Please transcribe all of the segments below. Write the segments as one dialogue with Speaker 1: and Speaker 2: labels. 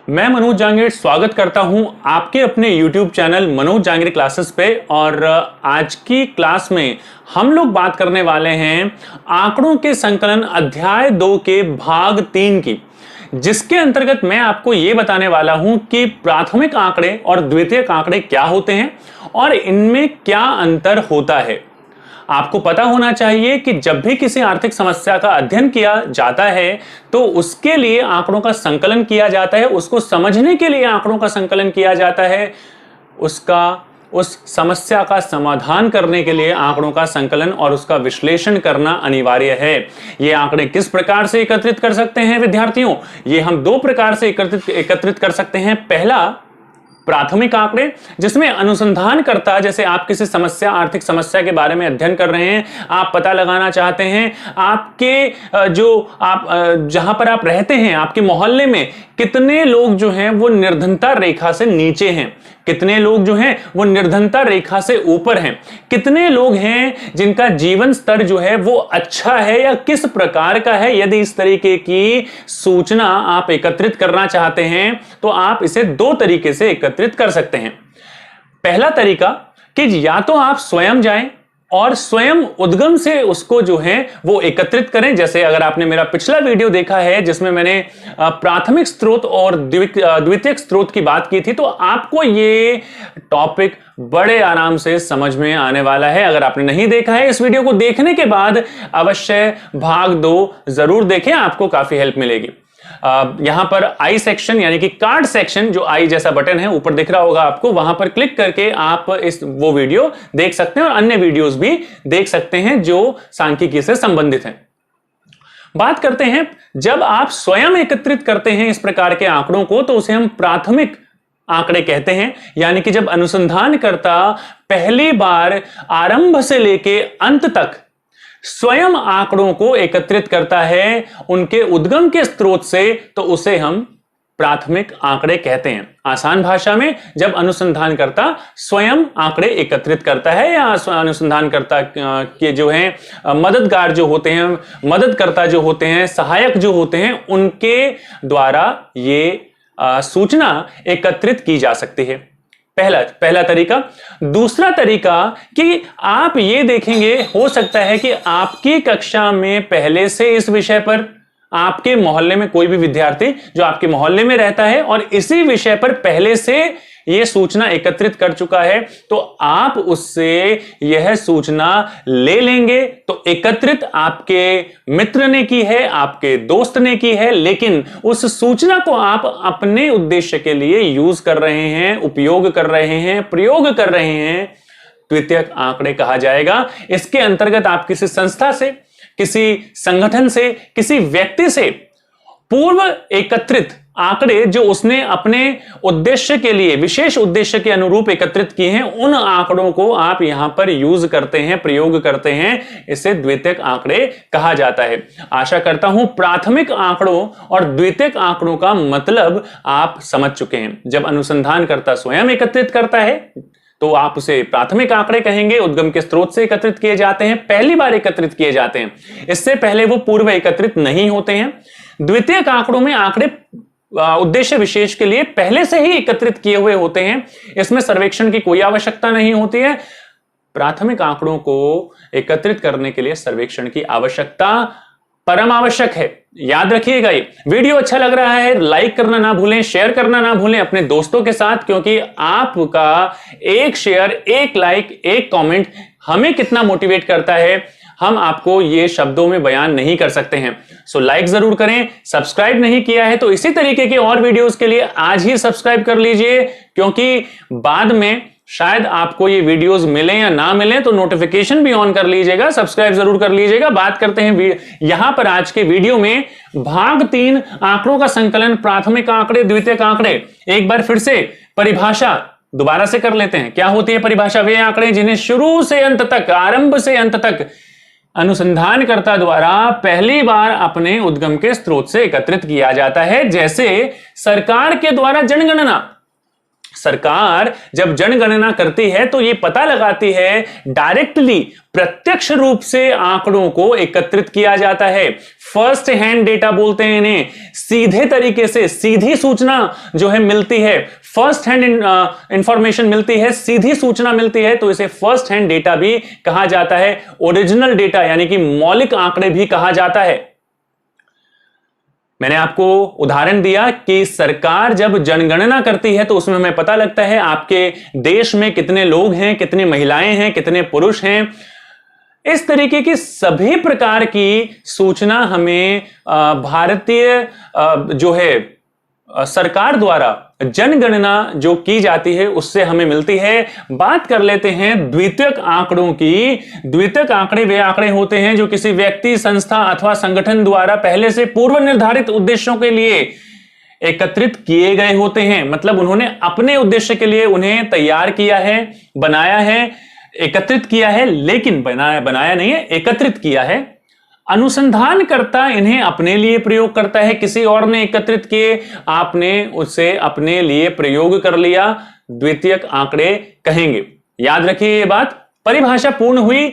Speaker 1: मैं मनोज जांगीर स्वागत करता हूं आपके अपने YouTube channel Manoj Jangir classes पे। और आज की क्लास में हम लोग बात करने वाले हैं आंकड़ों के संकलन अध्याय 2 के भाग 3 की, जिसके अंतर्गत मैं आपको ये बताने वाला हूं कि प्राथमिक आंकड़े और द्वितीयक आंकड़े क्या होते हैं और इनमें क्या अंतर होता है। आपको पता होना चाहिए कि जब भी किसी आर्थिक समस्या का अध्ययन किया जाता है तो उसके लिए आंकड़ों का संकलन किया जाता है, उसको समझने के लिए आंकड़ों का संकलन किया जाता है, उस समस्या का समाधान करने के लिए आंकड़ों का संकलन और उसका विश्लेषण करना अनिवार्य है। ये आंकड़े किस प्रकार से एकत्रित कर सकते हैं विद्यार्थियों? ये हम दो प्रकार से एकत्रित कर सकते हैं। पहला, प्राथमिक आंकड़े, जिसमें अनुसंधानकर्ता, जैसे आप किसी समस्या, आर्थिक समस्या के बारे में अध्ययन कर रहे हैं, आप पता लगाना चाहते हैं आपके जहां पर आप रहते हैं, आपके मोहल्ले में कितने लोग जो हैं वो निर्धनता रेखा से नीचे हैं, कितने लोग जो हैं वो निर्धनता रेखा से ऊपर हैं, कितने लोग हैं जिनका जीवन स्तर जो है वो अच्छा है या किस प्रकार का है। यदि इस तरीके की सूचना आप एकत्रित करना चाहते हैं तो आप इसे दो तरीके से एकत्रित कर सकते हैं। पहला तरीका कि या तो आप स्वयं जाएं और स्वयं उद्गम से उसको जो है वो एकत्रित करें। जैसे अगर आपने मेरा पिछला वीडियो देखा है जिसमें मैंने प्राथमिक स्रोत और द्वितीयक स्रोत की बात की थी, तो आपको ये टॉपिक बड़े आराम से समझ में आने वाला है। अगर आपने नहीं देखा है, इस वीडियो को देखने के बाद अवश्य भाग 2 जरूर देखें, आपको काफी हेल्प मिलेगी। यहां पर आई सेक्शन यानी कि कार्ड सेक्शन, जो आई जैसा बटन है ऊपर दिख रहा होगा आपको, वहां पर क्लिक करके आप वो वीडियो देख सकते हैं और अन्य वीडियोस भी देख सकते हैं जो सांख्यिकी से संबंधित हैं। बात करते हैं, जब आप स्वयं एकत्रित करते हैं इस प्रकार के आंकड़ों को तो उसे हम प्राथमिक आंकड़े कहते हैं। यानी कि जब अनुसंधानकर्ता पहली बार आरंभ से लेके अंत तक स्वयं आंकड़ों को एकत्रित करता है उनके उद्गम के स्रोत से, तो उसे हम प्राथमिक आंकड़े कहते हैं। आसान भाषा में, जब अनुसंधानकर्ता स्वयं आंकड़े एकत्रित करता है या अनुसंधानकर्ता के जो हैं मददगार जो होते हैं, मददकर्ता जो होते हैं, सहायक जो होते हैं, उनके द्वारा ये सूचना एकत्रित की जा सकती है। पहला तरीका। दूसरा तरीका कि आप ये देखेंगे, हो सकता है कि आपकी कक्षा में पहले से इस विषय पर आपके मोहल्ले में कोई भी विद्यार्थी जो आपके मोहल्ले में रहता है और इसी विषय पर पहले से यह सूचना एकत्रित कर चुका है, तो आप उससे यह सूचना ले लेंगे। तो एकत्रित आपके मित्र ने की है, आपके दोस्त ने की है, लेकिन उस सूचना को आप अपने उद्देश्य के लिए यूज कर रहे हैं, उपयोग कर रहे हैं, प्रयोग कर रहे हैं, द्वितीयक आंकड़े कहा जाएगा। इसके अंतर्गत आप किसी संस्था से, किसी संगठन से, किसी व्यक्ति से पूर्व एकत्रित आंकड़े जो उसने अपने उद्देश्य के लिए, विशेष उद्देश्य के अनुरूप एकत्रित किए हैं, उन आंकड़ों को आप यहां पर यूज करते हैं, प्रयोग करते हैं। इसे द्वितीयक आंकड़े कहा जाता है। आशा करता हूं प्राथमिक आंकड़ों और द्वितीयक आंकड़ों का मतलब आप समझ चुके हैं। जब अनुसंधानकर्ता स्वयं एकत्रित करता है तो आप उसे प्राथमिक आंकड़े कहेंगे। उद्गम के स्रोत से एकत्रित किए जाते हैं, पहली बार एकत्रित किए जाते हैं, इससे पहले वो पूर्व एकत्रित नहीं होते हैं। द्वितीयक आंकड़ों में आंकड़े उद्देश्य विशेष के लिए पहले से ही एकत्रित किए हुए होते हैं, इसमें सर्वेक्षण की कोई आवश्यकता नहीं होती है। प्राथमिक आंकड़ों को एकत्रित करने के लिए सर्वेक्षण की आवश्यकता परम आवश्यक है। याद रखिएगा। ये वीडियो अच्छा लग रहा है, लाइक करना ना भूलें, शेयर करना ना भूलें अपने दोस्तों के साथ, क्योंकि आपका एक शेयर, एक लाइक, एक कमेंट हमें कितना मोटिवेट करता है, हम आपको ये शब्दों में बयान नहीं कर सकते हैं। सो लाइक जरूर करें। सब्सक्राइब नहीं किया है तो इसी तरीके के और वीडियोस के लिए आज ही सब्सक्राइब कर लीजिए, क्योंकि बाद में शायद आपको ये वीडियोस मिले या ना मिले, तो नोटिफिकेशन भी ऑन कर लीजिएगा, सब्सक्राइब जरूर कर लीजिएगा। बात करते हैं यहां पर आज के वीडियो में भाग 3, आंकड़ों का संकलन, प्राथमिक आंकड़े, द्वितीयक आंकड़े। एक बार फिर से परिभाषा दोबारा से कर लेते हैं। क्या होती है परिभाषा? वे आंकड़े जिन्हें शुरू से अंत तक, आरंभ से अंत तक अनुसंधानकर्ता द्वारा पहली बार अपने उद्गम के स्रोत से एकत्रित किया जाता है। जैसे सरकार के द्वारा जनगणना, सरकार जब जनगणना करती है तो यह पता लगाती है, डायरेक्टली प्रत्यक्ष रूप से आंकड़ों को एकत्रित किया जाता है। फर्स्ट हैंड डेटा बोलते हैं इन्हें, सीधे तरीके से सीधी सूचना जो है मिलती है, फर्स्ट हैंड इंफॉर्मेशन मिलती है, सीधी सूचना मिलती है, तो इसे फर्स्ट हैंड डेटा भी कहा जाता है। ओरिजिनल डेटा यानी कि मौलिक आंकड़े भी कहा जाता है। मैंने आपको उदाहरण दिया कि सरकार जब जनगणना करती है तो उसमें हमें पता लगता है आपके देश में कितने लोग हैं, कितनी महिलाएं हैं, कितने पुरुष हैं। इस तरीके की सभी प्रकार की सूचना हमें भारतीय जो है सरकार द्वारा जनगणना जो की जाती है उससे हमें मिलती है। बात कर लेते हैं द्वितीयक आंकड़ों की। द्वितीयक आंकड़े वे आंकड़े होते हैं जो किसी व्यक्ति, संस्था अथवा संगठन द्वारा पहले से पूर्व निर्धारित उद्देश्यों के लिए एकत्रित किए गए होते हैं। मतलब उन्होंने अपने उद्देश्य के लिए उन्हें तैयार किया है, बनाया है, एकत्रित किया है, लेकिन बनाया नहीं है, एकत्रित किया है। अनुसंधानकर्ता इन्हें अपने लिए प्रयोग करता है, किसी और ने एकत्रित किए, आपने उसे अपने लिए प्रयोग कर लिया, द्वितीयक आंकड़े कहेंगे। याद रखिए ये बात, परिभाषा पूर्ण हुई।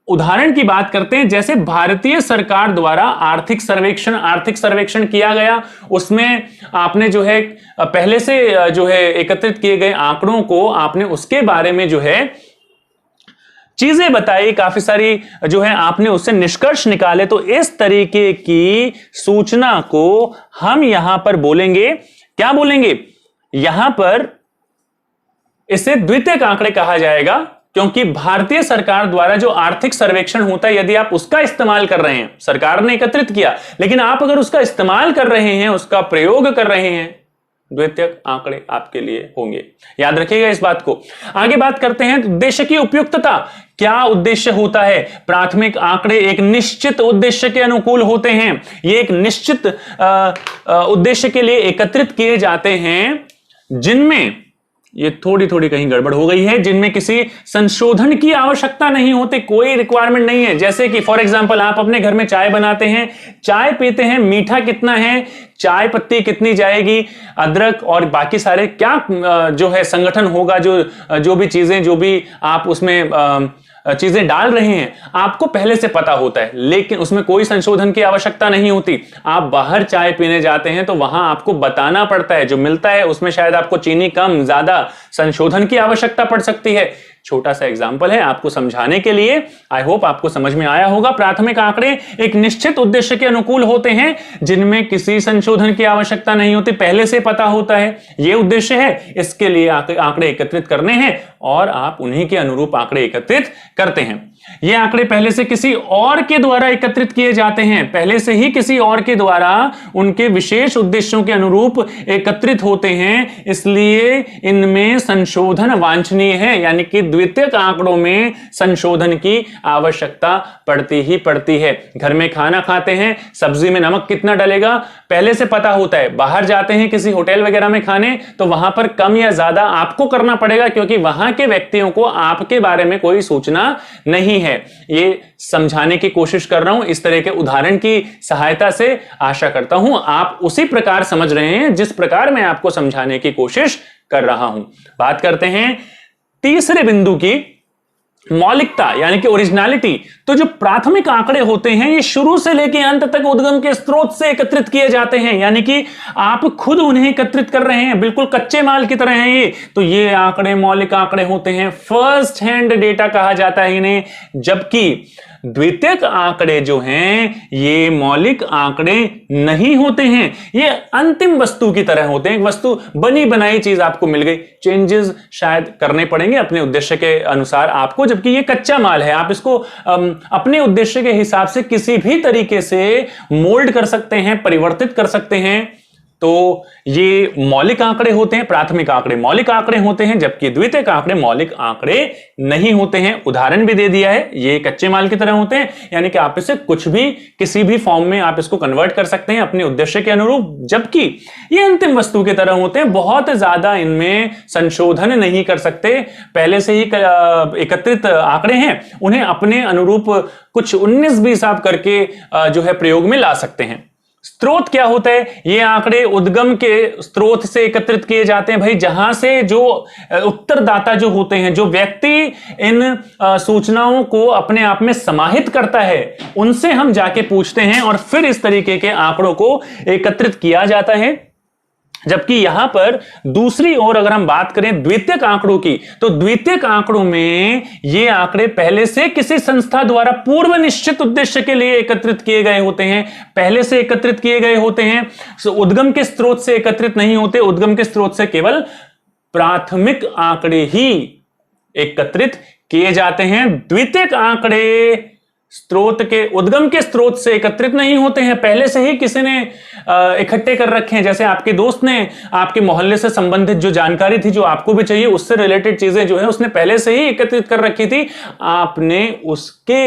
Speaker 1: उदाहरण की बात करते हैं, जैसे भारतीय सरकार द्वारा आर्थिक सर्वेक्षण किया गया, उसमें आपने जो है पहले से जो है एकत्रित किए गए आंकड़ों को आपने उसके बारे में जो है चीजें बताई, काफी सारी जो है आपने उससे निष्कर्ष निकाले। तो इस तरीके की सूचना को हम यहां पर बोलेंगे, क्या बोलेंगे? यहां पर इसे द्वितीयक आंकड़े कहा जाएगा, क्योंकि भारतीय सरकार द्वारा जो आर्थिक सर्वेक्षण होता है, यदि आप उसका इस्तेमाल कर रहे हैं, सरकार ने एकत्रित किया, लेकिन आप अगर उसका इस्तेमाल कर रहे हैं, उसका प्रयोग कर रहे हैं, द्वितीयक आंकड़े आपके लिए होंगे। याद रखिएगा इस बात को। आगे बात करते हैं उद्देश्य की उपयुक्तता। क्या उद्देश्य होता है? प्राथमिक आंकड़े एक निश्चित उद्देश्य के अनुकूल होते हैं। ये एक निश्चित उद्देश्य के लिए एकत्रित किए जाते हैं, जिनमें ये थोड़ी कहीं गड़बड़ हो गई है, जिनमें किसी संशोधन की आवश्यकता नहीं होती, कोई रिक्वायरमेंट नहीं है। जैसे कि फॉर एग्जांपल आप अपने घर में चाय बनाते हैं, चाय पीते हैं, मीठा कितना है, चाय पत्ती कितनी जाएगी, अदरक और बाकी सारे क्या जो है संगठन होगा, जो भी चीजें, जो भी आप उसमें चीजें डाल रहे हैं, आपको पहले से पता होता है, लेकिन उसमें कोई संशोधन की आवश्यकता नहीं होती। आप बाहर चाय पीने जाते हैं तो वहां आपको बताना पड़ता है, जो मिलता है उसमें शायद आपको चीनी कम ज्यादा संशोधन की आवश्यकता पड़ सकती है। छोटा सा एग्जाम्पल है आपको समझाने के लिए, आई होप आपको समझ में आया होगा। प्राथमिक आंकड़े एक निश्चित उद्देश्य के अनुकूल होते हैं, जिनमें किसी संशोधन की आवश्यकता नहीं होती, पहले से पता होता है ये उद्देश्य है, इसके लिए आंकड़े एकत्रित करने हैं और आप उन्हीं के अनुरूप आंकड़े एकत्रित करते हैं। ये आंकड़े पहले से किसी और के द्वारा एकत्रित किए जाते हैं, पहले से ही किसी और के द्वारा उनके विशेष उद्देश्यों के अनुरूप एकत्रित होते हैं, इसलिए इनमें संशोधन वांछनीय है। यानी कि द्वितीयक आंकड़ों में संशोधन की आवश्यकता पड़ती ही पड़ती है। घर में खाना खाते हैं, सब्जी में नमक कितना डलेगा पहले से पता होता है। बाहर जाते हैं किसी होटल वगैरह में खाने, तो वहां पर कम या ज्यादा आपको करना पड़ेगा, क्योंकि वहां के व्यक्तियों को आपके बारे में कोई सूचना नहीं है। ये समझाने की कोशिश कर रहा हूं इस तरह के उदाहरण की सहायता से। आशा करता हूं आप उसी प्रकार समझ रहे हैं जिस प्रकार मैं आपको समझाने की कोशिश कर रहा हूं। बात करते हैं तीसरे बिंदु की, मौलिकता यानी कि ओरिजिनलिटी। तो जो प्राथमिक आंकड़े होते हैं ये शुरू से लेकर अंत तक उद्गम के स्रोत से एकत्रित किए जाते हैं, यानी कि आप खुद उन्हें एकत्रित कर रहे हैं, बिल्कुल कच्चे माल की तरह हैं ये। तो ये आंकड़े मौलिक आंकड़े होते हैं, फर्स्ट हैंड डेटा कहा जाता है इन्हें। जबकि द्वितीयक आंकड़े जो हैं ये मौलिक आंकड़े नहीं होते हैं, ये अंतिम वस्तु की तरह होते हैं। एक वस्तु बनी बनाई चीज आपको मिल गई, चेंजेस शायद करने पड़ेंगे अपने उद्देश्य के अनुसार आपको, जबकि ये कच्चा माल है। आप इसको अपने उद्देश्य के हिसाब से किसी भी तरीके से मोल्ड कर सकते हैं, परिवर्तित कर सकते हैं। तो ये मौलिक आंकड़े होते हैं, प्राथमिक आंकड़े मौलिक आंकड़े होते हैं, जबकि द्वितीयक आंकड़े मौलिक आंकड़े नहीं होते हैं। उदाहरण भी दे दिया है, ये कच्चे माल की तरह होते हैं, यानी कि आप इसे कुछ भी किसी भी फॉर्म में आप इसको कन्वर्ट कर सकते हैं अपने उद्देश्य के अनुरूप। जबकि ये अंतिम वस्तु की तरह होते हैं, बहुत ज्यादा इनमें संशोधन नहीं कर सकते, पहले से ही एकत्रित आंकड़े हैं, उन्हें अपने अनुरूप कुछ 19-20 आप करके जो है प्रयोग में ला सकते हैं। स्रोत क्या होता है? ये आंकड़े उद्गम के स्रोत से एकत्रित किए जाते हैं भाई, जहां से जो उत्तरदाता जो होते हैं, जो व्यक्ति इन सूचनाओं को अपने आप में समाहित करता है, उनसे हम जाके पूछते हैं और फिर इस तरीके के आंकड़ों को एकत्रित किया जाता है। जबकि यहां पर दूसरी ओर अगर हम बात करें द्वितीयक आंकड़ों की, तो द्वितीयक आंकड़ों में ये आंकड़े पहले से किसी संस्था द्वारा पूर्व निश्चित उद्देश्य के लिए एकत्रित किए गए होते हैं, पहले से एकत्रित किए गए होते हैं। उद्गम के स्रोत से एकत्रित नहीं होते, उद्गम के स्रोत से केवल प्राथमिक आंकड़े ही एकत्रित किए जाते हैं। द्वितीयक आंकड़े स्रोत के, उद्गम के स्रोत से एकत्रित नहीं होते हैं, पहले से ही किसी ने इकट्ठे कर रखे हैं। जैसे आपके दोस्त ने आपके मोहल्ले से संबंधित जो जानकारी थी, जो आपको भी चाहिए, उससे रिलेटेड चीजें जो है उसने पहले से ही एकत्रित कर रखी थी, आपने उसके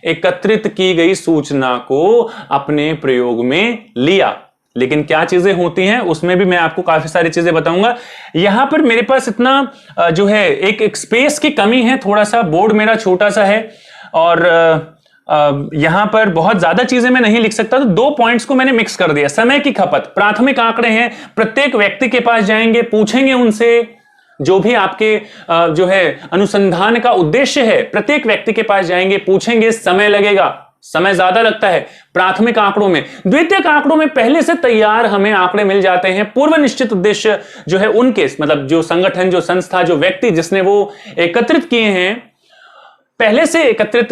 Speaker 1: एकत्रित की गई सूचना को अपने प्रयोग में लिया। लेकिन क्या चीजें होती हैं उसमें भी मैं आपको काफी सारी चीजें बताऊंगा। यहां पर मेरे पास इतना जो है एक स्पेस की कमी है, थोड़ा सा बोर्ड मेरा छोटा सा है और यहां पर बहुत ज्यादा चीजें मैं नहीं लिख सकता, तो 2 पॉइंट्स को मैंने मिक्स कर दिया। समय की खपत, प्राथमिक आंकड़े हैं, प्रत्येक व्यक्ति के पास जाएंगे, पूछेंगे उनसे, जो भी आपके जो है अनुसंधान का उद्देश्य है, प्रत्येक व्यक्ति के पास जाएंगे, पूछेंगे, समय लगेगा, समय ज्यादा लगता है प्राथमिक आंकड़ों में। द्वितीयक आंकड़ों में पहले से तैयार हमें आंकड़े मिल जाते हैं, पूर्व निश्चित उद्देश्य जो है उनके, मतलब जो संगठन, जो संस्था, जो व्यक्ति जिसने वो एकत्रित किए हैं, पहले से एकत्रित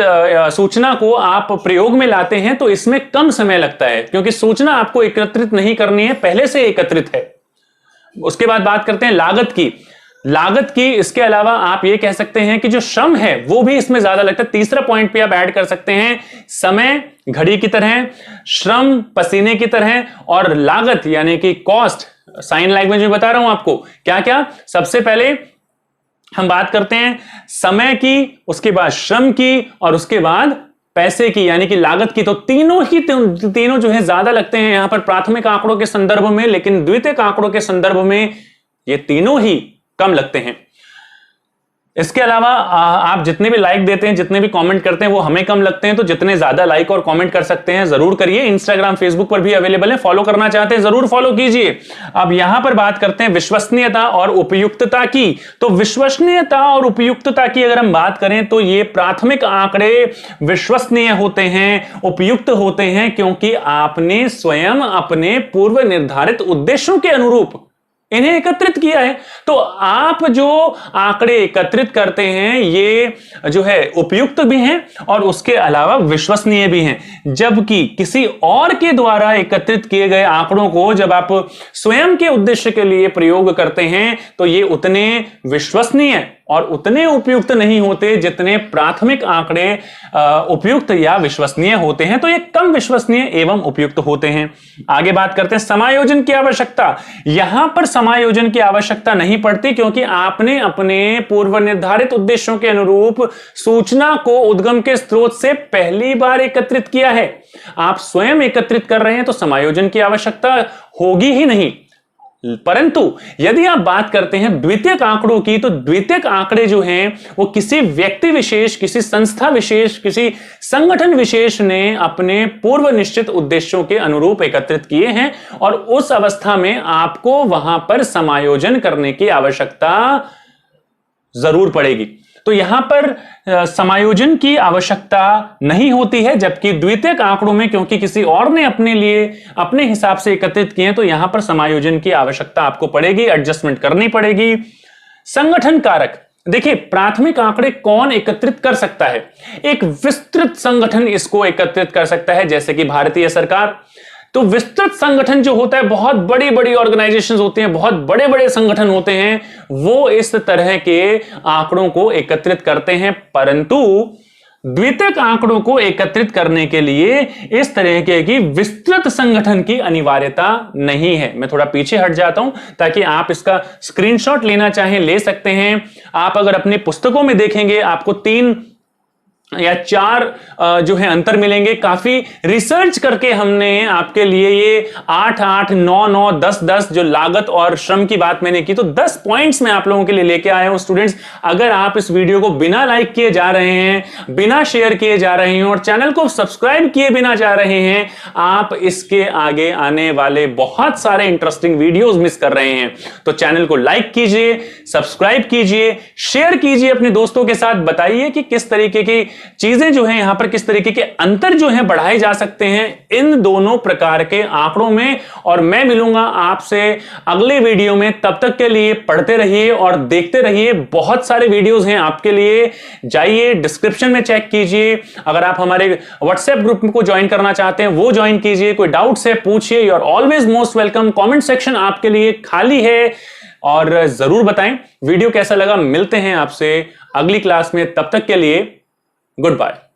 Speaker 1: सूचना को आप प्रयोग में लाते हैं, तो इसमें कम समय लगता है, क्योंकि सूचना आपको एकत्रित नहीं करनी है, पहले से एकत्रित है। उसके बाद बात करते हैं लागत की। लागत की, इसके अलावा आप ये कह सकते हैं कि जो श्रम है वो भी इसमें ज्यादा लगता है। तीसरा पॉइंट पे आप ऐड कर सकते हैं, समय घड़ी की तरह, श्रम पसीने की तरह, और लागत यानी कि कॉस्ट, साइन लैंग्वेज में बता रहा हूं आपको क्या क्या। सबसे पहले हम बात करते हैं समय की, उसके बाद श्रम की, और उसके बाद पैसे की यानी कि लागत की। तो तीनों जो है ज्यादा लगते हैं यहां पर प्राथमिक आंकड़ों के संदर्भ में, लेकिन द्वितीयक आंकड़ों के संदर्भ में ये तीनों ही कम लगते हैं। इसके अलावा आप जितने भी लाइक देते हैं, जितने भी कमेंट करते हैं, वो हमें कम लगते हैं। तो जितने ज्यादा लाइक और कमेंट कर सकते हैं जरूर करिए। इंस्टाग्राम, फेसबुक पर भी अवेलेबल है, फॉलो करना चाहते हैं जरूर फॉलो कीजिए। अब यहां पर बात करते हैं विश्वसनीयता और उपयुक्तता की। तो विश्वसनीयता और उपयुक्तता की अगर हम बात करें, तो ये प्राथमिक आंकड़े विश्वसनीय होते हैं, उपयुक्त होते हैं, क्योंकि आपने स्वयं अपने पूर्व निर्धारित उद्देश्यों के अनुरूप इन्हें एकत्रित किया है। तो आप जो आंकड़े एकत्रित करते हैं ये जो है उपयुक्त भी हैं और उसके अलावा विश्वसनीय भी हैं। जबकि किसी और के द्वारा एकत्रित किए गए आंकड़ों को जब आप स्वयं के उद्देश्य के लिए प्रयोग करते हैं, तो ये उतने विश्वसनीय और उतने उपयुक्त नहीं होते जितने प्राथमिक आंकड़े उपयुक्त या विश्वसनीय होते हैं। तो ये कम विश्वसनीय एवं उपयुक्त होते हैं। आगे बात करते हैं समायोजन की आवश्यकता। यहां पर समायोजन की आवश्यकता नहीं पड़ती, क्योंकि आपने अपने पूर्व निर्धारित उद्देश्यों के अनुरूप सूचना को उद्गम के स्रोत से पहली बार एकत्रित किया है। आप स्वयं एकत्रित कर रहे हैं तो समायोजन की आवश्यकता होगी ही नहीं। परंतु यदि आप बात करते हैं द्वितीयक आंकड़ों की, तो द्वितीयक आंकड़े जो हैं वो किसी व्यक्ति विशेष, किसी संस्था विशेष, किसी संगठन विशेष ने अपने पूर्व निश्चित उद्देश्यों के अनुरूप एकत्रित किए हैं, और उस अवस्था में आपको वहां पर समायोजन करने की आवश्यकता जरूर पड़ेगी। तो यहां पर समायोजन की आवश्यकता नहीं होती है, जबकि द्वितीयक आंकड़ों में क्योंकि किसी और ने अपने लिए अपने हिसाब से एकत्रित किए हैं, तो यहां पर समायोजन की आवश्यकता आपको पड़ेगी, एडजस्टमेंट करनी पड़ेगी। संगठन कारक, देखिए प्राथमिक आंकड़े कौन एकत्रित कर सकता है? एक विस्तृत संगठन इसको एकत्रित कर सकता है, जैसे कि भारतीय सरकार। तो विस्तृत संगठन जो होता है, बहुत बड़ी बड़ी ऑर्गेनाइजेशंस होती हैं, बहुत बड़े बड़े संगठन होते हैं, वो इस तरह के आंकड़ों को एकत्रित करते हैं। परंतु द्वितीयक आंकड़ों को एकत्रित करने के लिए इस तरह की विस्तृत संगठन की अनिवार्यता नहीं है। मैं थोड़ा पीछे हट जाता हूं ताकि आप इसका स्क्रीनशॉट लेना चाहें ले सकते हैं। आप अगर अपने पुस्तकों में देखेंगे, आपको 3 या 4 जो है अंतर मिलेंगे। काफी रिसर्च करके हमने आपके लिए ये 8 8 9 9 10 10 जो लागत और श्रम की बात मैंने की, तो 10 पॉइंट्स मैं आप लोगों के लिए लेके आया हूं। स्टूडेंट्स, अगर आप इस वीडियो को बिना लाइक किए जा रहे हैं, बिना शेयर किए जा रहे हैं और चैनल को सब्सक्राइब किए बिना जा रहे हैं, आप इसके आगे आने वाले बहुत सारे इंटरेस्टिंग वीडियोस मिस कर रहे हैं। तो चैनल को लाइक कीजिए, सब्सक्राइब कीजिए, शेयर कीजिए अपने दोस्तों के साथ, बताइए कि किस तरीके की चीजें जो हैं यहां पर, किस तरीके के अंतर जो हैं बढ़ाए जा सकते हैं इन दोनों प्रकार के आंकड़ों में। और मैं मिलूंगा आपसे अगले वीडियो में। तब तक के लिए पढ़ते रहिए और देखते रहिए, बहुत सारे वीडियोस हैं आपके लिए। जाइए डिस्क्रिप्शन में चेक कीजिए। अगर आप हमारे व्हाट्सएप ग्रुप को ज्वाइन करना चाहते हैं वो ज्वाइन कीजिए। कोई डाउट्स है पूछिए, you are always most welcome. Comment section आपके लिए खाली है और जरूर बताएं वीडियो कैसा लगा। मिलते हैं आपसे अगली क्लास में, तब तक के लिए गुड बाय।